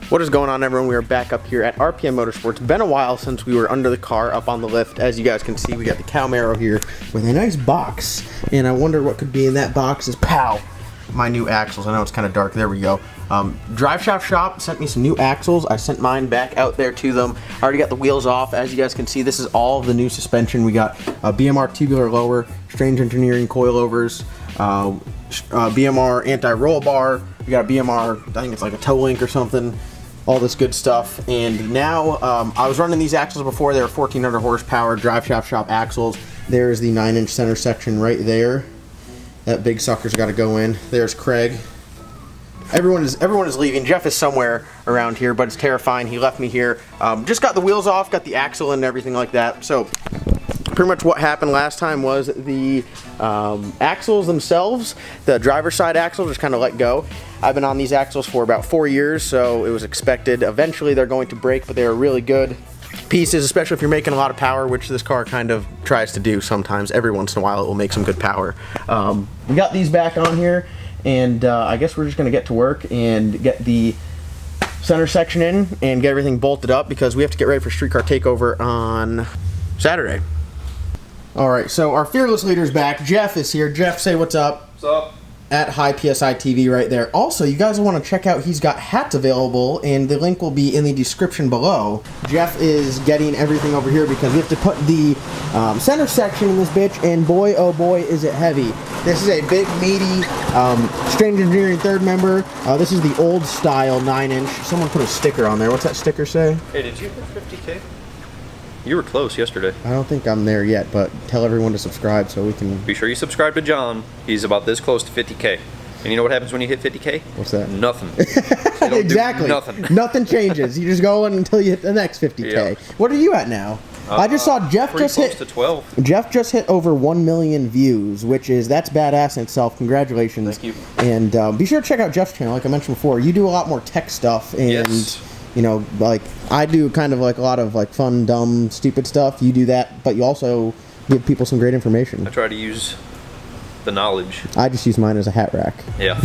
What is going on, everyone? We are back up here at RPM Motorsports. Been a while since we were under the car up on the lift. As you guys can see, we got the Cowmaro here with a nice box, and I wonder what could be in that box. Is pow, my new axles. I know it's kind of dark. There we go. Drive Shaft Shop sent me some new axles. I sent mine back out there to them. I already got the wheels off. As you guys can see, this is all of the new suspension. We got a BMR tubular lower, Strange Engineering coilovers, BMR anti-roll bar. We got a BMR, I think it's like a toe link or something. All this good stuff. And now I was running these axles before. They were 1400 horsepower Drive Shaft Shop axles. There's the 9-inch center section right there. That big sucker's got to go in. There's Craig. Everyone is leaving. Jeff is somewhere around here, but it's terrifying. He left me here. Just got the wheels off, got the axle and everything like that. So pretty much what happened last time was the axles themselves, the driver's side axle, just kind of let go. I've been on these axles for about 4 years, so it was expected. Eventually they're going to break, but they are really good pieces, especially if you're making a lot of power, which this car kind of tries to do sometimes. Every once in a while it will make some good power. We got these back on here, and I guess we're just going to get to work and get the center section in and get everything bolted up, because we have to get ready for Street Car Takeover on Saturday. Alright, so our fearless leader's back. Jeff is here. Jeff, say what's up. What's up? At High PSI TV right there. Also, you guys want to check out, he's got hats available, and the link will be in the description below. Jeff is getting everything over here because we have to put the center section in this bitch, and boy, oh boy, is it heavy. This is a big, meaty, Strange Engineering third member. This is the old style 9-inch. Someone put a sticker on there. What's that sticker say? Hey, did you hit 50K? You were close yesterday. I don't think I'm there yet, but tell everyone to subscribe so we can... Be sure you subscribe to John. He's about this close to 50K. And you know what happens when you hit 50K? What's that? Nothing. Exactly. Nothing. Nothing changes. You just go in until you hit the next 50K. Yeah. What are you at now? I just saw Jeff just hit... to 12. Jeff just hit over 1 million views, which is... That's badass in itself. Congratulations. Thank you. And be sure to check out Jeff's channel. Like I mentioned before, you do a lot more tech stuff, and... Yes. You know, like, I do kind of like a lot of like fun, dumb, stupid stuff. You do that, but you also give people some great information. I try to use the knowledge. I just use mine as a hat rack. Yeah.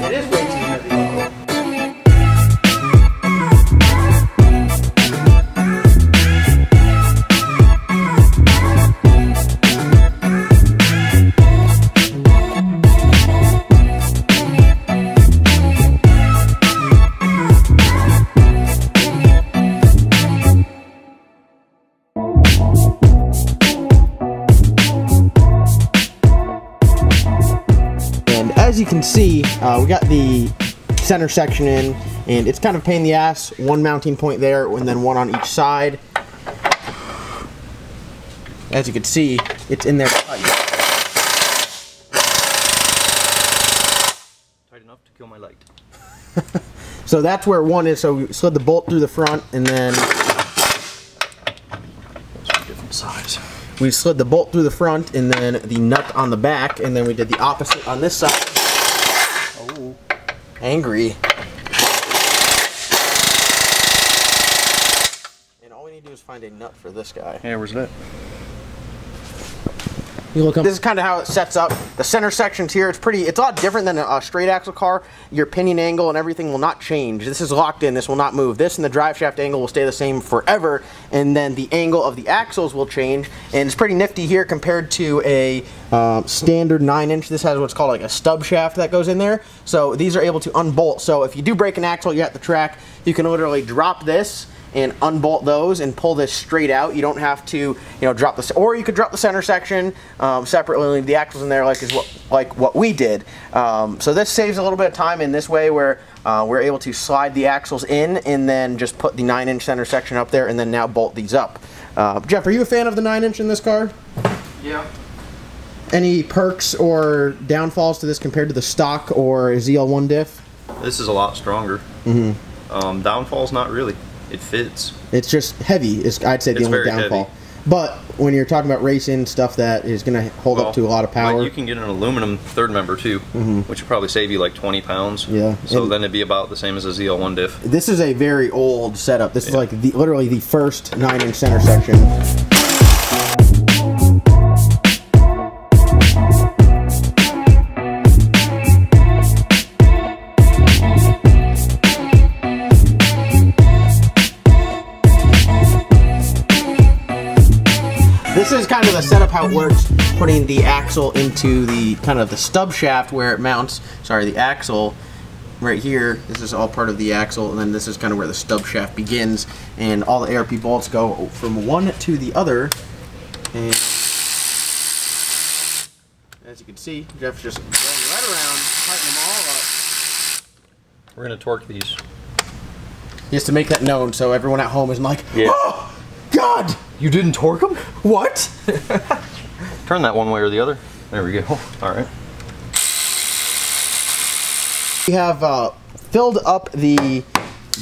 It is way too heavy. As you can see, we got the center section in, and it's kind of a pain in the ass. One mounting point there, and then one on each side. As you can see, it's in there tight. Tight enough to kill my light. So that's where one is. So we slid the bolt through the front, and then Different size. we slid the bolt through the front, and then the nut on the back, and then we did the opposite on this side. Oh, angry. And all we need to do is find a nut for this guy. Yeah, where's that? You look up. This is kind of how it sets up. The center section's here. It's a lot different than a straight axle car. Your pinion angle and everything will not change. This is locked in. This will not move. This and the drive shaft angle will stay the same forever. And then the angle of the axles will change. And it's pretty nifty here compared to a standard 9-inch. This has what's called like a stub shaft that goes in there. So these are able to unbolt. So if you do break an axle, you're at the track, you can literally drop this and unbolt those and pull this straight out. You don't have to, you know, drop this, or you could drop the center section separately and leave the axles in there like what we did. So this saves a little bit of time in this way, where we're able to slide the axles in and then just put the 9-inch center section up there and then now bolt these up. Jeff, are you a fan of the 9-inch in this car? Yeah. Any perks or downfalls to this compared to the stock or ZL1 diff? This is a lot stronger. Downfalls, not really. It fits. It's just heavy, I'd say the only downfall. Heavy. But when you're talking about racing stuff that is going to hold up to a lot of power. Like you can get an aluminum third member too, which would probably save you like 20 pounds. Yeah. So and then it'd be about the same as a ZL1 diff. This is a very old setup. This is like literally the first 9-inch center section. This is kind of the setup how it works, putting the axle into the kind of the stub shaft where it mounts, sorry, the axle right here. This is all part of the axle, and then this is kind of where the stub shaft begins, and all the ARP bolts go from one to the other. And as you can see, Jeff's just going right around, tightening them all up. We're going to torque these. Just to make that known so everyone at home is like, oh, God! You didn't torque them? What? Turn that one way or the other. There we go. All right. We have filled up the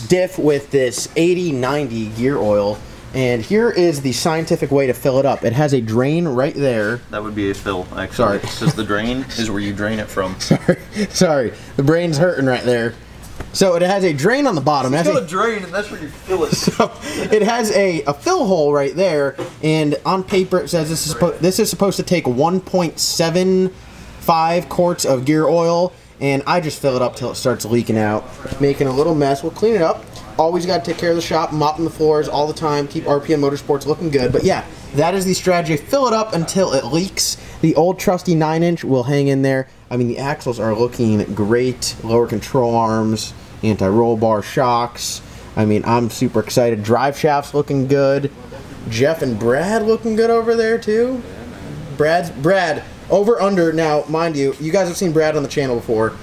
diff with this 80-90 gear oil, and here is the scientific way to fill it up. It has a drain right there. That would be a fill, actually. Sorry. Because the drain is where you drain it from. Sorry. The brain's hurting right there. So it has a drain on the bottom. It's got a drain, and that's where you fill it. So it has a fill hole right there, and on paper it says this is supposed to take 1.75 quarts of gear oil, and I just fill it up till it starts leaking out, making a little mess. We'll clean it up. Always got to take care of the shop, mopping the floors all the time, keep RPM Motorsports looking good. But yeah, that is the strategy. Fill it up until it leaks. The old trusty 9-inch will hang in there. I mean, the axles are looking great. Lower control arms, anti-roll bar shocks. I mean, I'm super excited. Drive shaft's looking good. Jeff and Brad looking good over there too. Brad, over under. Now, mind you, you guys have seen Brad on the channel before.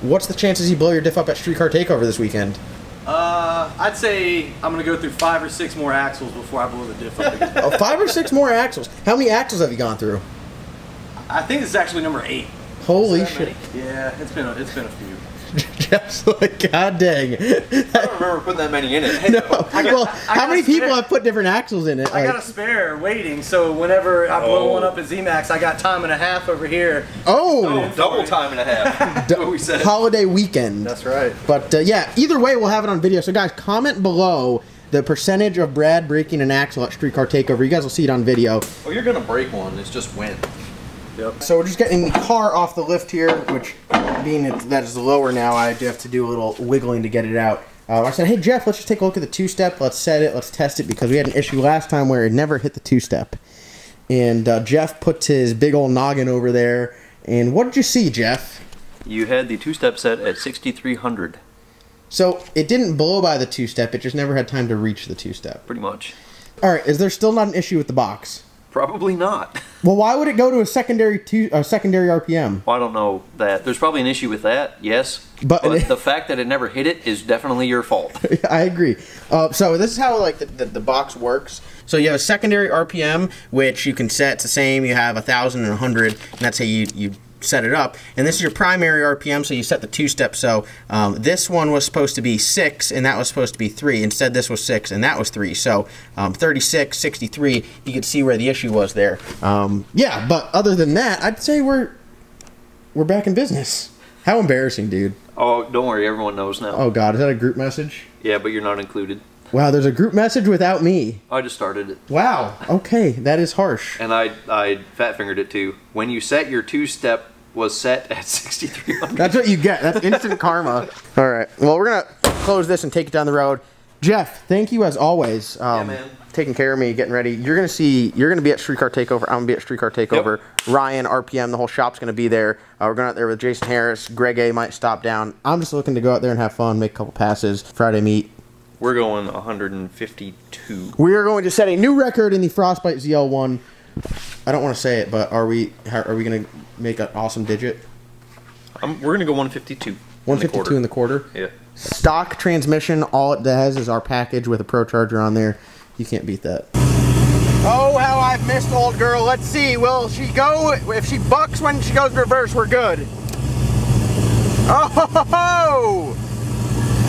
What's the chances you blow your diff up at Streetcar Takeover this weekend? I'd say I'm gonna go through 5 or 6 more axles before I blow the diff up again. Oh, 5 or 6 more axles. How many axles have you gone through? I think it's actually number 8. Holy shit! Yeah, it's been a few. Jeff's like, God dang. I don't remember putting that many in it. Hey, No. Well, how many people have put different axles in it? I got a spare waiting, so whenever I blow one up at Z-Max, I got time and a half over here. Oh! Double time and a half. That's what we said. Holiday weekend. That's right. But yeah, either way, we'll have it on video. So guys, comment below the percentage of Brad breaking an axle at Streetcar Takeover. You guys will see it on video. Oh, you're going to break one. It's just when. Yep. So we're just getting the car off the lift here, which being that is lower now, I do have to do a little wiggling to get it out. I said, hey Jeff, let's just take a look at the 2-step. Let's set it. Let's test it, because we had an issue last time where it never hit the 2-step. And Jeff puts his big old noggin over there. And what did you see, Jeff? You had the 2-step set at 6,300. So it didn't blow by the 2-step. It just never had time to reach the 2-step. Pretty much. All right. Is there still not an issue with the box? Probably not. Well, why would it go to a secondary RPM? Well, I don't know that. There's probably an issue with that, yes. But the fact that it never hit it is definitely your fault. I agree. So this is how like the box works. So you have a secondary RPM, which you can set. It's the same. You have 1,000 and 100, and that's how you set it up. And this is your primary RPM, so you set the 2-step. So this one was supposed to be 6, and that was supposed to be 3. Instead, this was 6, and that was 3. So 36, 63, you can see where the issue was there. Yeah, but other than that, I'd say we're back in business. How embarrassing, dude. Oh, don't worry, everyone knows now. Oh, God, is that a group message? Yeah, but you're not included. Wow, there's a group message without me. I just started it. Wow, okay, that is harsh. And I fat-fingered it, too. When you set your 2-step was set at 6,300. That's what you get. That's instant karma. All right. Well, we're going to close this and take it down the road. Jeff, thank you as always. Yeah, man. Taking care of me, getting ready. You're going to be at Streetcar Takeover. I'm going to be at Streetcar Takeover. Yep. Ryan, RPM, the whole shop's going to be there. We're going out there with Jason Harris. Greg A might stop down. I'm just looking to go out there and have fun, make a couple passes. Friday meet. We're going 152. We are going to set a new record in the Frostbite ZL1. I don't want to say it, but are we going to make an awesome digit? We're going to go 152. 152 in the quarter? Yeah. Stock transmission, all it has is our package with a Pro Charger on there. You can't beat that. Oh, how I've missed old girl. Let's see. Will she go? If she bucks when she goes reverse, we're good. Oh, ho, ho.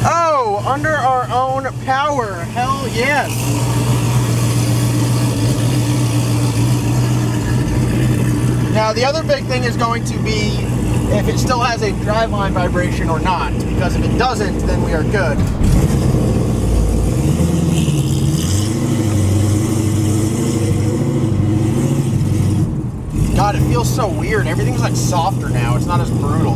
Oh, under our own power. Hell yes. Now, the other big thing is going to be if it still has a driveline vibration or not, because if it doesn't, then we are good. God, it feels so weird. Everything's like softer now. It's not as brutal.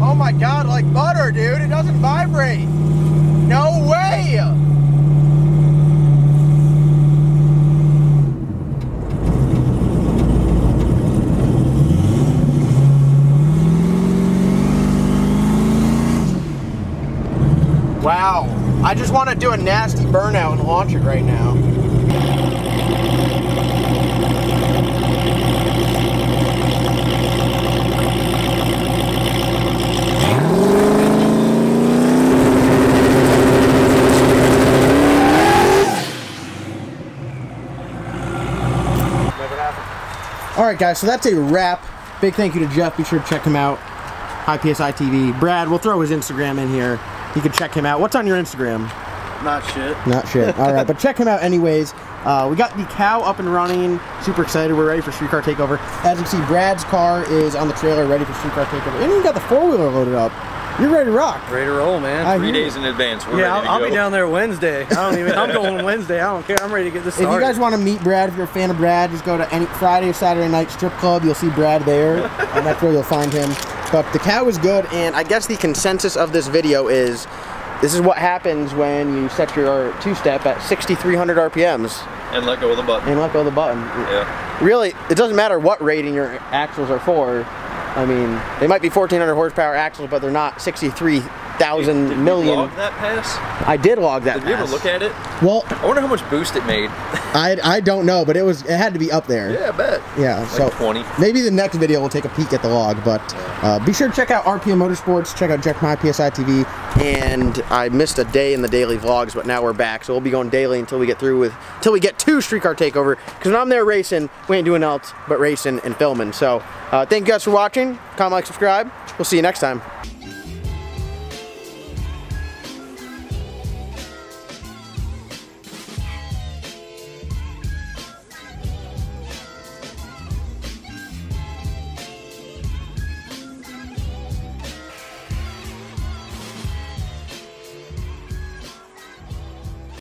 Oh my God, like butter, dude. It doesn't vibrate. No way! Wow. I just want to do a nasty burnout and launch it right now. Alright guys, so that's a wrap. Big thank you to Jeff. Be sure to check him out. High PSI TV. Brad, we'll throw his Instagram in here. You can check him out. What's on your Instagram? Not shit. Not shit. Alright, but check him out anyways. We got the cow up and running. Super excited. We're ready for Street Car Takeover. As you can see, Brad's car is on the trailer ready for Street Car Takeover. And you got the four-wheeler loaded up. You're ready to rock. Ready to roll, man. 3 days in advance. We're ready to go. I'll be down there Wednesday. I'm going Wednesday. I don't care. I'm ready to get this started. If you guys want to meet Brad, if you're a fan of Brad, just go to any Friday or Saturday night strip club. You'll see Brad there, and that's where you'll find him. But the cow is good, and I guess the consensus of this video is this is what happens when you set your two-step at 6,300 RPMs. And let go of the button. And let go of the button. Yeah. Really, it doesn't matter what rating your axles are for. I mean, they might be 1,400 horsepower axles, but they're not 63,000 million. Did you log that pass? I did log that pass. Did you ever look at it? Well, I wonder how much boost it made. I don't know, but it had to be up there. Yeah, I bet. Yeah, like so 20. Maybe the next video we'll take a peek at the log, but be sure to check out RPM Motorsports, check out Jeff My PSI TV, and I missed a day in the daily vlogs, but now we're back, so we'll be going daily until we get to Street Car Takeover, because when I'm there racing, we ain't doing else but racing and filming. So thank you guys for watching. Comment, like, subscribe. We'll see you next time.